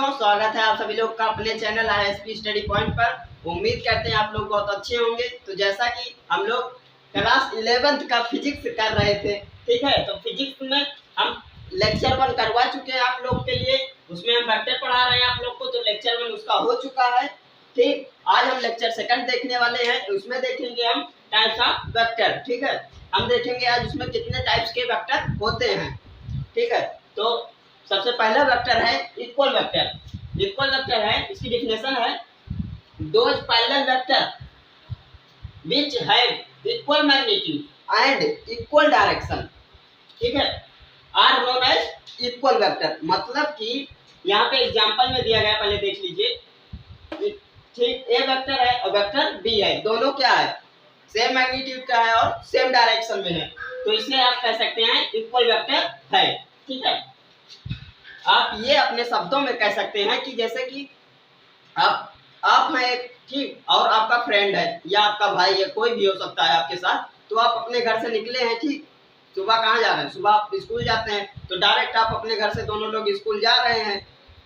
बच्चों, स्वागत है आप सभी लोग का अपने चैनल ISP स्टडी पॉइंट पर। उम्मीद करते हैं आप लोग बहुत अच्छे होंगे। तो जैसा कि हम लोग क्लास 11th का फिजिक्स कर रहे थे, ठीक है, तो फिजिक्स में हम लेक्चर 1 करवा चुके हैं आप लोग के लिए। उसमें हम वेक्टर पढ़ा रहे हैं आप लोग को, तो लेक्चर 1 उसका हो चुका है। ठीक, आज हम लेक्चर 2 देखने वाले हैं। उसमें देखेंगे हम टाइप्स ऑफ वेक्टर। ठीक है, हम देखेंगे आज उसमें कितने टाइप्स के वेक्टर होते हैं। ठीक है, तो सबसे पहला वेक्टर है इक्वल वेक्टर। इक्वल वेक्टर है, इसकी डिफिनेशन है those parallel vector which have equal magnitude and equal direction, ठीक है, are known as equal vector. मतलब कि यहाँ पे एग्जांपल में दिया गया, पहले देख लीजिए। ठीक, ए वेक्टर है और वेक्टर बी है, दोनों क्या है, सेम मैग्नीट्यूड का है और सेम डायरेक्शन में है, तो इसलिए आप कह सकते हैं इक्वल वेक्टर है। ठीक है, आप ये अपने शब्दों में कह सकते हैं कि जैसे कि आप हैं एक, ठीक, और आपका फ्रेंड है या आपका भाई है, कोई भी हो सकता है आपके साथ। तो आप अपने घर से निकले हैं, ठीक, सुबह कहाँ जा रहे हैं, सुबह आप स्कूल जाते हैं, तो डायरेक्ट आप अपने घर से दोनों लोग स्कूल जा रहे हैं।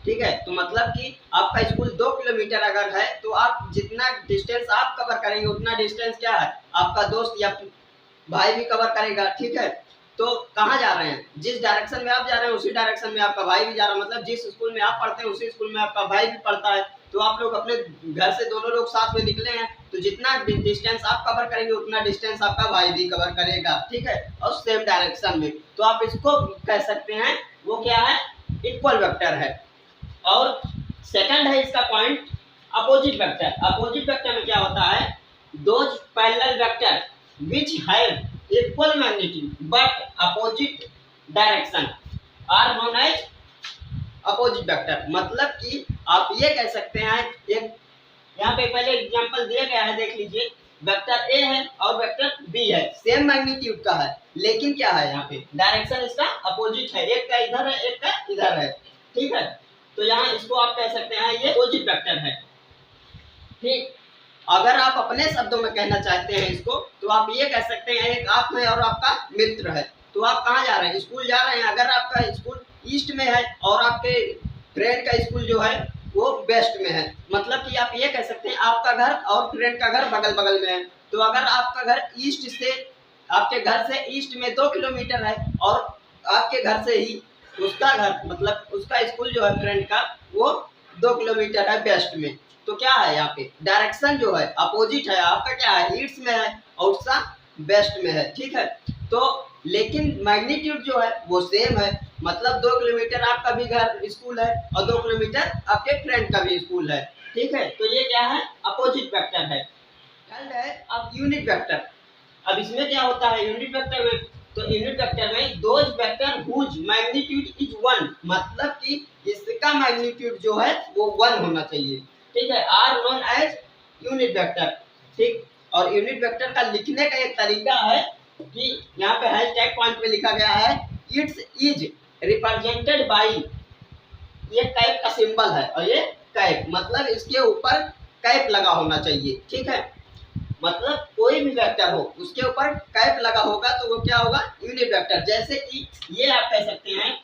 ठीक है, तो मतलब कि आपका स्कूल 2 किलोमीटर अगर है, तो आप जितना डिस्टेंस आप कवर करेंगे उतना डिस्टेंस क्या है, आपका दोस्त या भाई भी कवर करेगा। ठीक है, तो कहाँ जा रहे हैं, जिस डायरेक्शन में आप जा रहे हैं उसी डायरेक्शन में आपका भाई भी जा रहा है। मतलब जिस स्कूल में आप पढ़ते हैं उसी स्कूल में आपका भाई भी पढ़ता है। तो आप लोग अपने घर से दोनों लोग साथ में निकले हैं, तो जितना डिस्टेंस आप कवर करेंगे उतना डिस्टेंस आपका भाई भी कवर करेगा। ठीक है, और सेम डायरेक्शन में, तो आप इसको कह सकते हैं वो क्या है, इक्वल वेक्टर है। और सेकंड है इसका point opposite vector. Opposite vector में क्या होता है, those parallel vector which have equal magnitude but opposite direction are known as opposite vector. मतलब कि आप ये कह सकते हैं, एक यहाँ पे पहले एग्जांपल दिया गया है, देख लीजिए। वेक्टर ए है और वेक्टर बी है, सेम मैग्नीट्यूड का है, लेकिन क्या है यहाँ पे डायरेक्शन इसका अपोजिट है, एक का इधर है एक का इधर है। ठीक है, तो यहाँ इसको आप कह सकते हैं ये अपोजिट वेक्टर है। ठीक, अगर आप अपने शब्दों में कहना चाहते हैं इसको, तो आप ये कह सकते हैं एक आप है और आपका मित्र है, तो आप कहाँ जा रहे हैं, स्कूल जा रहे हैं। अगर आपका स्कूल ईस्ट में है और आपके फ्रेंड का स्कूल जो है वो वेस्ट में है, मतलब कि आप ये कह सकते हैं आपका घर और फ्रेंड का घर बगल बगल में है। तो अगर आपका घर ईस्ट से, आपके घर से ईस्ट में 2 किलोमीटर है और आपके घर से ही उसका घर, मतलब उसका स्कूल जो है फ्रेंड का, वो 2 किलोमीटर है वेस्ट में, तो क्या है यहाँ पे डायरेक्शन जो है अपोजिट है। आपका क्या है, ईस्ट में है और उसका वेस्ट में है। ठीक है, तो लेकिन मैग्नीट्यूड जो है वो सेम है, मतलब 2 किलोमीटर आपका भी घर स्कूल है और 2 किलोमीटर आपके फ्रेंड का भी स्कूल है। ठीक है, तो ये क्या है, अपोजिट वेक्टर है। थर्ड है अब यूनिट वेक्टर। अब इसमें क्या होता है यूनिट वेक्टर में, तो यूनिट वेक्टर में those vector whose magnitude is 1, मतलब कि इसका मैग्नीट्यूड जो है वो 1 होना चाहिए। ठीक है, are known as unit vector. ठीक, और यूनिट वेक्टर का लिखने का एक तरीका है कि यहाँ पे हैशटैग पॉइंट पे लिखा गया है इट्स इज रिप्रेजेंटेड बाय, ये कैप का सिंबल है और ये कैप, मतलब इसके ऊपर कैप लगा होना चाहिए। ठीक है, मतलब कोई भी वेक्टर हो उसके ऊपर कैप लगा होगा तो वो क्या होगा, यूनिट वेक्टर। जैसे कि ये आप कह सकते हैं,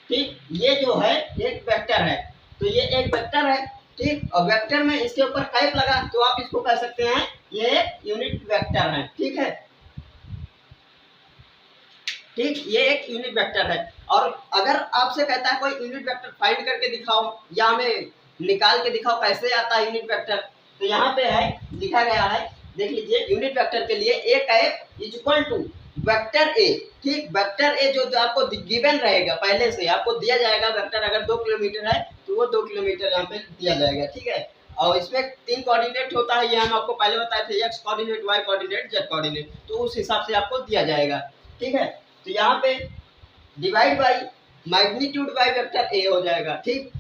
ठीक, ये जो है एक वेक्टर है, तो ये एक वेक्टर है। ठीक, और वेक्टर में इसके ऊपर कैप लगा तो आप इसको कह सकते हैं ये यूनिट वेक्टर है। ठीक है, ठीक, ये एक यूनिट वेक्टर है। और अगर आपसे कहता है कोई यूनिट वेक्टर फाइंड करके दिखाओ या हमें निकाल के दिखाओ कैसे आता है यूनिट वेक्टर, तो यहाँ पे है लिखा गया है, देख लीजिए। यूनिट वेक्टर के लिए A cap is equal to vector A. ठीक, वेक्टर ए जो आपको गिवन रहेगा, पहले से आपको दिया जाएगा वेक्टर, अगर 2 किलोमीटर है तो वो 2 किलोमीटर यहाँ पे दिया जाएगा। ठीक है, और इसमें 3 कोऑर्डिनेट होता है, ये हम आपको पहले बताए थे, X coordinate, Y coordinate, Z coordinate, तो उस हिसाब से आपको दिया जाएगा। ठीक है, तो यहाँ पे divide by magnitude by vector A हो जाएगा। ठीक,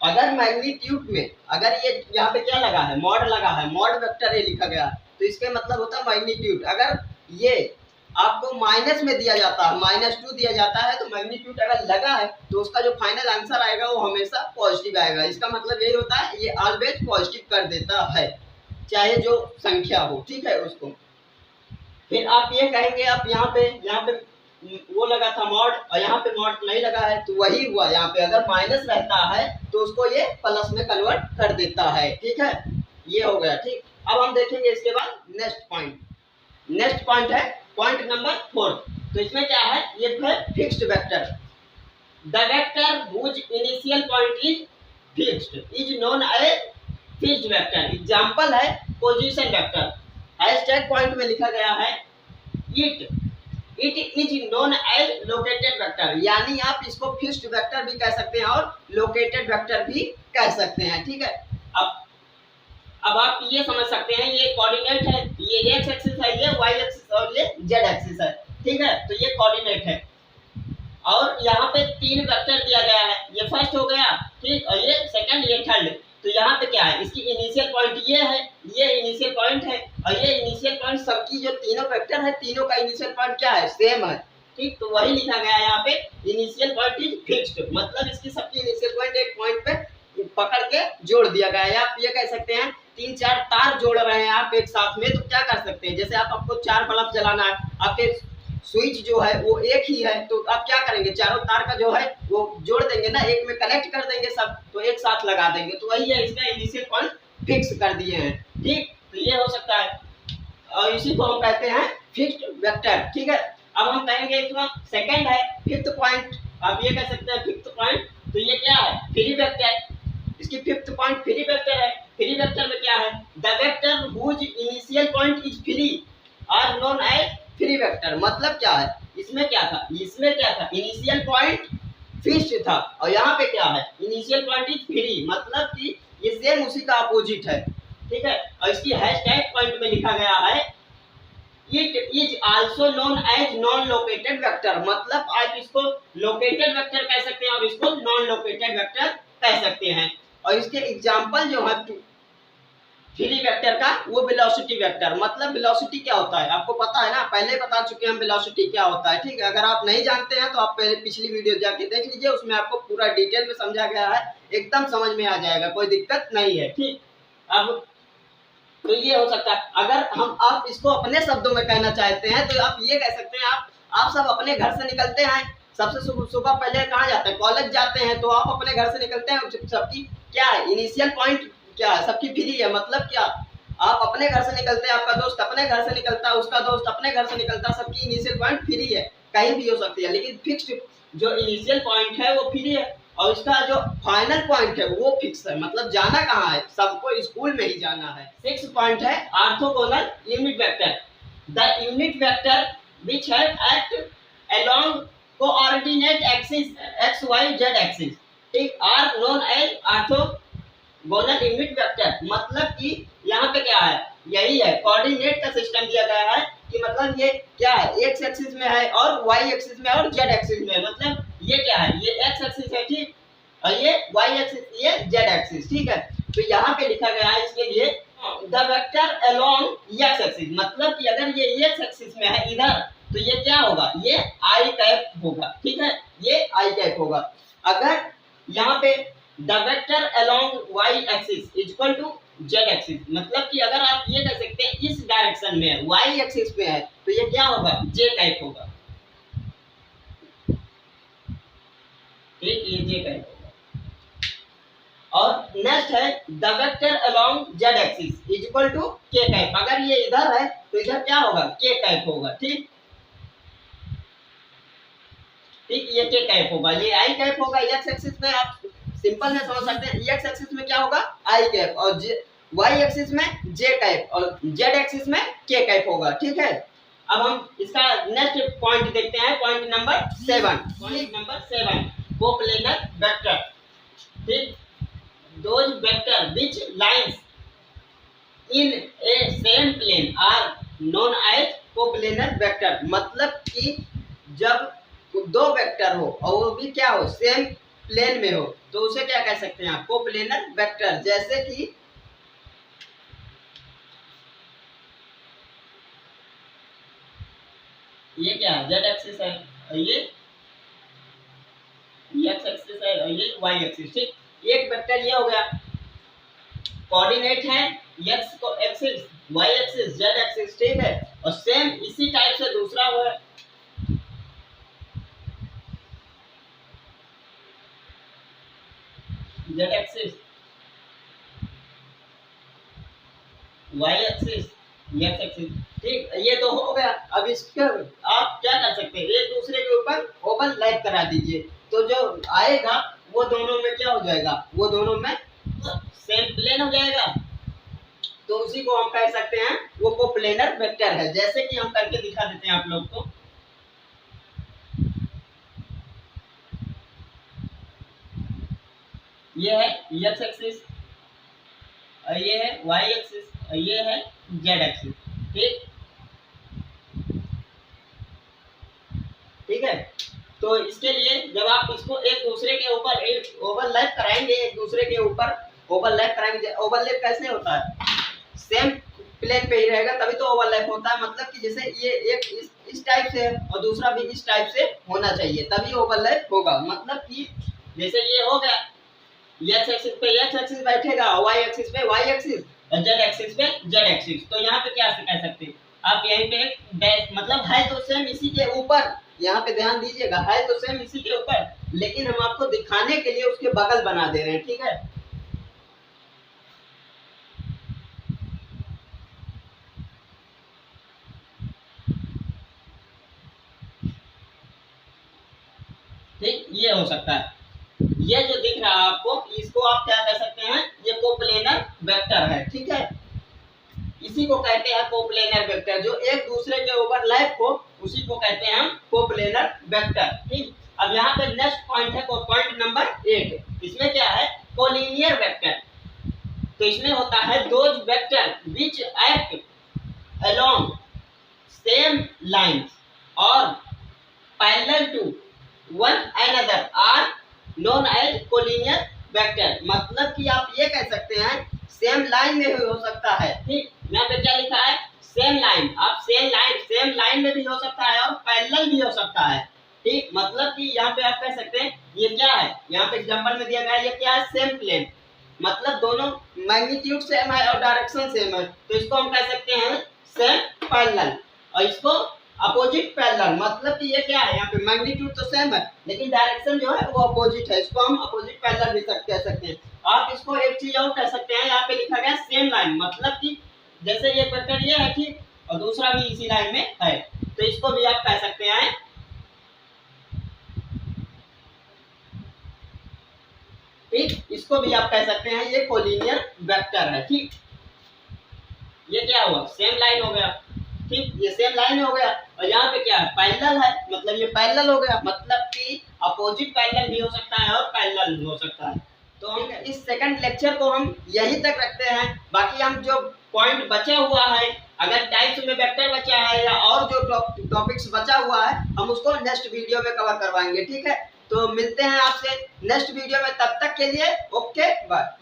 अगर मैग्नीट्यूड में अगर ये यहाँ पे क्या लगा है, मॉड लगा है, मॉड वेक्टर ए लिखा गया, तो इसके मतलब होता है मैग्नीट्यूड। अगर ये आपको माइनस में दिया जाता है, -2 दिया जाता है, तो मैग्नीट्यूड अगर लगा है तो उसका जो फाइनल आंसर आएगा वो हमेशा पॉजिटिव आएगा। इसका मतलब यही होता है ये ऑलवेज पॉजिटिव कर देता है, चाहे जो संख्या हो। ठीक है, उसको फिर आप ये कहेंगे, आप यहाँ पे वो लगा था मॉड और यहाँ पे मॉड नहीं लगा है, तो वही हुआ यहाँ पे। अगर माइनस रहता है तो उसको ये प्लस में कन्वर्ट कर देता है, ठीक है। ये हो गया, ठीक। अब हम देखेंगे इसके बाद नेक्स्ट पॉइंट। नेक्स्ट पॉइंट है पॉइंट नंबर 4। तो इसमें क्या है, ये है fixed vector. The vector whose initial point is fixed is known as fixed vector. Example है पोजीशन वेक्टर। हैशटैग पॉइंट में लिखा गया है it is known as located vector, यानी आप इसको फिक्स्ड वेक्टर भी कह सकते हैं और लोकेटेड वेक्टर भी कह सकते हैं, ठीक है। अब आप ये समझ सकते हैं, ये कोऑर्डिनेट है, ये एक्स एक्सिस है, ये वाई एक्सिस और ये जेड एक्सिस है, ठीक है। तो ये कोऑर्डिनेट है और यहाँ पे 3 वेक्टर दिया गया है। ये फर्स्ट हो गया, ठीक, और ये सेकंड, ये थर्ड। तो यहाँ पे क्या है, इसकी इनिशियल पॉइंट ये है, ये इनिशियल पॉइंट है और ये इनिशियल पॉइंट सबकी जो तीनों वेक्टर है, तीनों का इनिशियल पॉइंट क्या है, सेम है, ठीक। तो वही लिखा गया है यहाँ पे इनिशियल पॉइंट इज फिक्स्ड, मतलब इसकी सबकी इनिशियल पॉइंट एक पॉइंट पे पकड़ के जोड़ दिया गया है। आप ये कह सकते हैं 3-4 तार जोड़ रहे हैं आप एक साथ में, तो क्या कर सकते हैं, जैसे आपको 4 बल्ब जलाना है, आपके स्विच जो है वो एक ही है, तो आप क्या करेंगे, चारों तार का जो है वो जोड़ देंगे ना, एक में कनेक्ट कर देंगे सब, तो एक साथ लगा देंगे। तो वही है, इसका इनिशियल पॉइंट फिक्स कर दिए हैं, ठीक। तो ये हो सकता है और इसी को हम कहते हैं फिक्स्ड वेक्टर, ठीक है। अब हम कहेंगे इसमें सेकंड है फिफ्थ पॉइंट। आप ये कह सकते हैं फिफ्थ पॉइंट, तो ये क्या है, फ्री वेक्टर। इसकी फिफ्थ पॉइंट फ्री वेक्टर है। फ्री वेक्टर में क्या है, the vector whose initial point is free are known as free vector. मतलब क्या है, इसमें क्या था, इनिशियल पॉइंट फिक्स्ड था और यहाँ पे क्या है, इनिशियल पॉइंट इज फ्री, मतलब कि ये सेम उसी का अपोजिट है, ठीक है। और इसकी हैशटैग पॉइंट में लिखा गया है it is also known as non located vector. मतलब आप इसको लोकेटेड वेक्टर कह सकते हैं और इसको नॉन लोकेटेड वेक्टर कह सकते हैं। और इसके एग्जांपल जो है फ्री वेक्टर का, वो वेलोसिटी वेक्टर। मतलब वेलोसिटी क्या होता है आपको पता है ना, पहले बता चुके हैं वेलोसिटी क्या होता है, ठीक है। अगर आप नहीं जानते हैं तो आप पहले पिछली वीडियो जाके देख लीजिए, उसमें आपको पूरा डिटेल में समझा गया है, एकदम समझ में आ जाएगा, कोई दिक्कत नहीं है, ठीक। अब तो ये हो सकता है, अगर हम आप इसको अपने शब्दों में कहना चाहते हैं तो आप ये कह सकते हैं, आप सब अपने घर से निकलते हैं, सबसे सुबह पहले कहाँ जाते हैं, कॉलेज जाते हैं, तो आप अपने घर से निकलते हैं, सबकी क्या है, इनिशियल पॉइंट क्या है, सबकी फ्री है। मतलब क्या, आप अपने घर से निकलते हैं, आपका दोस्त अपने घर से निकलता है, उसका दोस्त अपने घर से निकलता है, सबकी इनिशियल पॉइंट फ्री है, कहीं भी हो सकती है। लेकिन फिक्स्ड जो इनिशियल पॉइंट है वो फ्री है और इसका जो फाइनल पॉइंट है वो फिक्स है, मतलब जाना कहाँ है, सबको स्कूल में ही जाना है। 6 पॉइंट है orthogonal unit vector. The unit vector which है act along coordinate axis X Y Z axis, ठीक, are known as orthogonal unit vector. मतलब कि यहाँ पे क्या है, यही है, कोऑर्डिनेट का सिस्टम दिया गया है कि मतलब ये क्या है, एक्स एक्सिस में है और वाई एक्सिस में और जेड एक्सिस में। मतलब ये क्या है, ये एक्स एक्सिस है, ठीक, और ये वाई एक्सिस, ये जेड एक्सिस, ठीक है। तो यहाँ पे लिखा गया है इसके लिए the vector along x axis. मतलब कि अगर ये एक्स एक्सिस में है इधर, तो ये क्या होगा, ये आई कैप होगा, ठीक है, ये आई कैप होगा। अगर यहाँ पे the vector along Y axis equal to Z axis, मतलब कि अगर आप ये कह सकते हैं इस डायरेक्शन में है, वाई एक्सिस में है, तो ये क्या होगा, जे टाइप होगा, ठीक, ये जे टाइप होगा। और नेक्स्ट है the vector along Z axis equal to K type. अगर ये इधर है तो इधर क्या होगा, के टाइप होगा, ठीक, ये के टाइप होगा, ये आई टाइप होगा। एक्स एक्सिस में आप सिंपल में समझ सकते हैं, एक्स एक्सिस में क्या होगा, आई कैप, और वाई एक्सिस में जे टाइप, और जेड एक्सिस में के टाइप होगा, ठीक है। अब हम इसका नेक्स्ट पॉइंट देखते हैं, point number 7। Point number 7 coplanar vector, ठीक, those vector which lines in a same plane are known as coplanar vector. मतलब कि जब 2 वेक्टर हो और वो भी क्या हो, सेम प्लेन में हो, तो उसे क्या कह सकते हैं आप, कोप्लेनर वेक्टर। जैसे कि ये क्या है, जेड एक्सिस है और ये एक्स एक्सिस है और ये वाई एक्सिस, ठीक। एक वेक्टर ये हो गया, कोऑर्डिनेट है एक्स को axis, Y axis, Z axis, ठीक है। और सेम इसी टाइप से दूसरा हुआ Z axis, Y axis, X axis. ठीक, ये तो हो गया। अब इसके आप क्या कर सकते हैं, एक दूसरे के ऊपर ओवरलैप करा दीजिए, तो जो आएगा वो दोनों में क्या हो जाएगा, वो दोनों में सेम प्लेन हो जाएगा। तो उसी को हम कह सकते हैं वो कोप्लेनर वेक्टर है। जैसे कि हम करके दिखा देते हैं आप लोग को। ये है एक्स एक्सिस, ये है वाई एक्सिस, ये है जेड एक्सिस। ठीक, ठीक है। तो इसके लिए जब आप इसको एक दूसरे के ऊपर ओवरलैप कराएंगे, एक दूसरे के ऊपर ओवरलैप कराएंगे। ओवरलैप कैसे होता है, सेम प्लेन पे ही रहेगा तभी तो ओवरलैप होता है। मतलब कि जैसे ये एक इस टाइप से और दूसरा भी इस टाइप से होना चाहिए, तभी ओवरलैप होगा। मतलब कि जैसे ये हो गया, एक्स एक्सिस पे एक्स एक्सिस बैठेगा, वाई एक्सिस पे वाई एक्सिस, और जेड एक्सिस पे जेड एक्सिस। तो यहाँ पे क्या कह सकते हैं आप, यहीं पे एक डैश, मतलब है तो सेम इसी के ऊपर, यहाँ पे ध्यान दीजिएगा, है तो सेम इसी के ऊपर, लेकिन हम आपको दिखाने के लिए उसके बगल बना दे रहे हैं। ठीक है, ठीक, ये हो सकता है। ये जो दिख रहा है आपको, इसको आप क्या कह सकते हैं, ये कोप्लेनर वेक्टर है। ठीक है, इसी को कहते हैं कोप्लेनर वेक्टर, जो एक दूसरे के ओवरलैप हो उसी को कहते हैं हम कोप्लेनर वेक्टर। ठीक, अब यहाँ पे नेक्स्ट पॉइंट है, पॉइंट नंबर 8। इसमें क्या है, कोलिनियर वेक्टर। तो इसमें होता है those vector which act along same lines और parallel to one another are known as collinear vector. मतलब कि आप ये कह सकते हैं सेम लाइन में भी हो सकता है। ठीक, यहाँ पे क्या लिखा है, सेम लाइन। आप सेम लाइन में भी हो सकता है और पैरेलल भी हो सकता है। ठीक, मतलब कि यहाँ पे आप कह सकते हैं ये क्या है, यहाँ पे एग्जांपल में दिया गया है, ये क्या है, सेम प्लेन। मतलब दोनों मैग्नीट्यूड सेम है और डायरेक्शन सेम है, तो इसको हम कह सकते हैं सेम पैरेलल। और इसको अपोजिट पैरेलल, मतलब कि ये क्या है, यहाँ पे मैग्नीट्यूड तो सेम है लेकिन डायरेक्शन जो है वो अपोजिट है, इसको हम अपोजिट पैरेलल भी कह सकते हैं। आप इसको एक चीज और कह सकते हैं, यहाँ पे लिखा गया सेम लाइन, मतलब कि जैसे ये वेक्टर ये है, ठीक, और दूसरा भी इसी लाइन में है, तो इसको भी आप कह सकते हैं, ठीक, इसको भी आप कह सकते हैं ये कोलिनियर वेक्टर है। ठीक, ये क्या हुआ, सेम लाइन हो गया। ठीक, ये सेम लाइन हो गया, और यहाँ पे क्या है, पैरेलल है, मतलब ये पैरेलल हो गया। मतलब कि अपोजिट पैरेलल भी हो सकता है और पैरेलल भी हो सकता है। तो हम इस सेकंड लेक्चर को हम यहीं तक रखते हैं। बाकी हम जो पॉइंट बचा हुआ है, अगर टाइप्स में वेक्टर बचा है या और जो टॉपिक्स बचा हुआ है, हम उसको नेक्स्ट वीडियो में कवर करवाएंगे। ठीक है, तो मिलते हैं आपसे नेक्स्ट वीडियो में, तब तक के लिए ओके बाय।